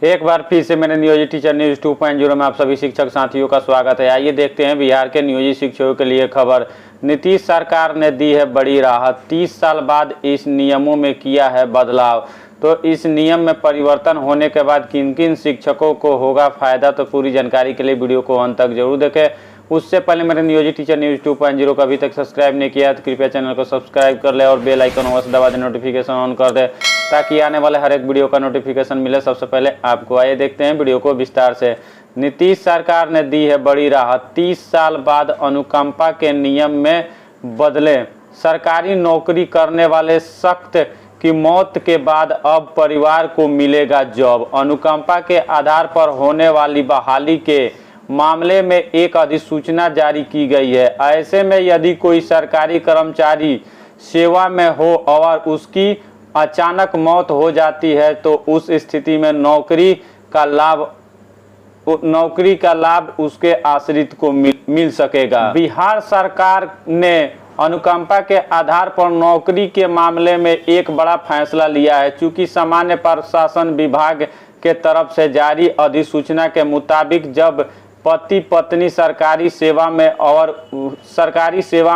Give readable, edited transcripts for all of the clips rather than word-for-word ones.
एक बार फिर से मेरे नियोजित टीचर न्यूज 2.0 में आप सभी शिक्षक साथियों का स्वागत है। आइए देखते हैं बिहार के नियोजित शिक्षकों के लिए खबर। नीतीश सरकार ने दी है बड़ी राहत, 30 साल बाद इस नियमों में किया है बदलाव। तो इस नियम में परिवर्तन होने के बाद किन किन शिक्षकों को होगा फायदा, तो पूरी जानकारी के लिए वीडियो को अंत तक जरूर देखें। उससे पहले मेरे नियोजित टीचर न्यूज 2.0 को अभी तक सब्सक्राइब नहीं किया तो कृपया चैनल को सब्सक्राइब कर ले और बेल आइकन अवश्य दबा दे, नोटिफिकेशन ऑन कर दे ताकि आने वाले हर एक वीडियो का नोटिफिकेशन मिले सबसे पहले आपको। आइए देखते हैं वीडियो को विस्तार से। नीतीश सरकार ने दी है बड़ी राहत, 30 साल बाद अनुकंपा के नियम में बदले। सरकारी नौकरी करने वाले शख्स की मौत के बाद अब परिवार को मिलेगा जॉब। अनुकंपा के आधार पर होने वाली बहाली के मामले में एक अधिसूचना जारी की गई है। ऐसे में यदि कोई सरकारी कर्मचारी सेवा में हो और उसकी अचानक मौत हो जाती है तो उस स्थिति में नौकरी का लाभ उसके आश्रित को मिल सकेगा। बिहार सरकार ने अनुकंपा के आधार पर नौकरी के मामले में एक बड़ा फैसला लिया है। चूंकि सामान्य प्रशासन विभाग के तरफ से जारी अधिसूचना के मुताबिक जब पति पत्नी सरकारी सेवा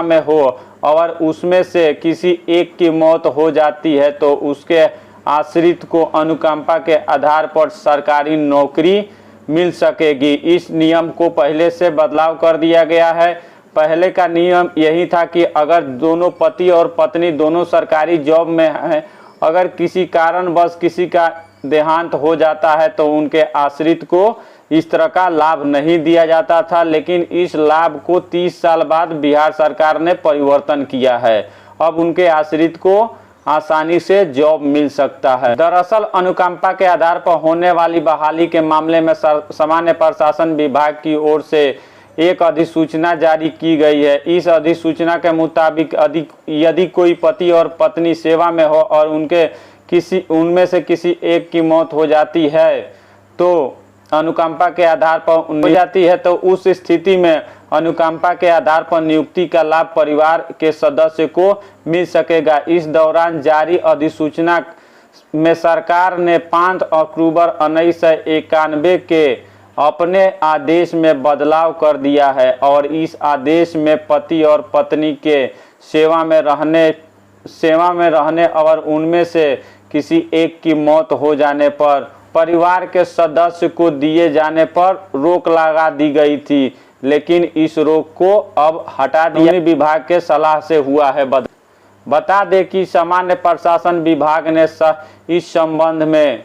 में हो और उसमें से किसी एक की मौत हो जाती है तो उसके आश्रित को अनुकंपा के आधार पर सरकारी नौकरी मिल सकेगी। इस नियम को पहले से बदलाव कर दिया गया है। पहले का नियम यही था कि अगर दोनों पति और पत्नी दोनों सरकारी जॉब में हैं, अगर किसी कारणवश किसी का देहांत हो जाता है तो उनके आश्रित को इस तरह का लाभ नहीं दिया जाता था। लेकिन इस लाभ को 30 साल बाद बिहार सरकार ने परिवर्तन किया है। अब उनके आश्रित को आसानी से जॉब मिल सकता है। दरअसल अनुकंपा के आधार पर होने वाली बहाली के मामले में सामान्य प्रशासन विभाग की ओर से एक अधिसूचना जारी की गई है। इस अधिसूचना के मुताबिक यदि कोई पति और पत्नी सेवा में हो और उनमें से किसी एक की मौत हो जाती है तो अनुकंपा के आधार पर हो जाती है तो उस स्थिति में अनुकंपा के आधार पर नियुक्ति का लाभ परिवार के सदस्य को मिल सकेगा। इस दौरान जारी अधिसूचना में सरकार ने 5 अक्टूबर 1991 के अपने आदेश में बदलाव कर दिया है और इस आदेश में पति और पत्नी के सेवा में रहने और उनमें से किसी एक की मौत हो जाने पर परिवार के सदस्य को दिए जाने पर रोक लगा दी गई थी, लेकिन इस रोक को अब हटा दिया विभाग के सलाह से हुआ है। बता दें कि सामान्य प्रशासन विभाग ने इस संबंध में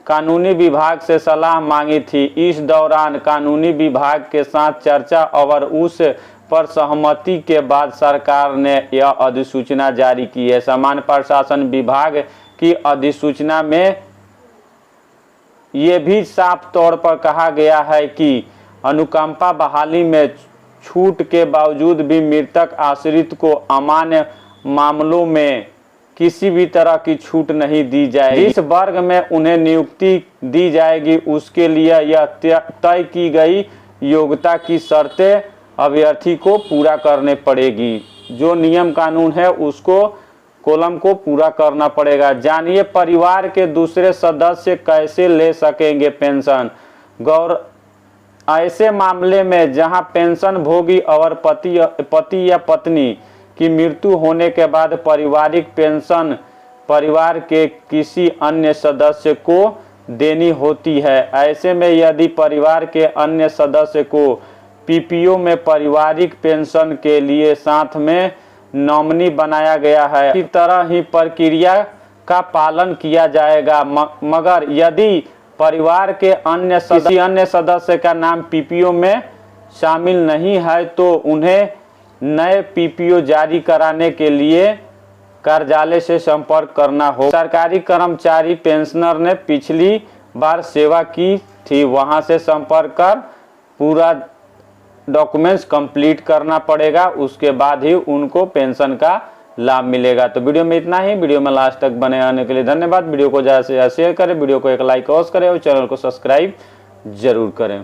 कानूनी विभाग से सलाह मांगी थी। इस दौरान कानूनी विभाग के साथ चर्चा और उस पर सहमति के बाद सरकार ने यह अधिसूचना जारी की है। सामान्य प्रशासन विभाग की अधिसूचना में ये भी साफ तौर पर कहा गया है कि अनुकंपा बहाली में छूट के बावजूद भी मृतक आश्रित को अमान्य मामलों में किसी भी तरह की छूट नहीं दी जाएगी। जिस वर्ग में उन्हें नियुक्ति दी जाएगी उसके लिए यह तय की गई योग्यता की शर्तें अभ्यर्थी को पूरा करने पड़ेगी। जो नियम कानून है उसको कॉलम को पूरा करना पड़ेगा। जानिए परिवार के दूसरे सदस्य कैसे ले सकेंगे पेंशन। ऐसे मामले में जहां पेंशन भोगी और पति या पत्नी की मृत्यु होने के बाद पारिवारिक पेंशन परिवार के किसी अन्य सदस्य को देनी होती है। ऐसे में यदि परिवार के अन्य सदस्य को पीपीओ में पारिवारिक पेंशन के लिए साथ में नॉमिनी बनाया गया है, इसी तरह ही प्रक्रिया का पालन किया जाएगा। मगर यदि परिवार के अन्य सदस्य का नाम पीपीओ में शामिल नहीं है तो उन्हें नए पीपीओ जारी कराने के लिए कार्यालय से संपर्क करना होगा। सरकारी कर्मचारी पेंशनर ने पिछली बार सेवा की थी, वहां से संपर्क कर पूरा डॉक्यूमेंट्स कंप्लीट करना पड़ेगा, उसके बाद ही उनको पेंशन का लाभ मिलेगा। तो वीडियो में इतना ही। वीडियो में लास्ट तक बने रहने के लिए धन्यवाद। वीडियो को ज़्यादा से ज़्यादा शेयर करें, वीडियो को एक लाइक अवश्य करें और चैनल को सब्सक्राइब जरूर करें।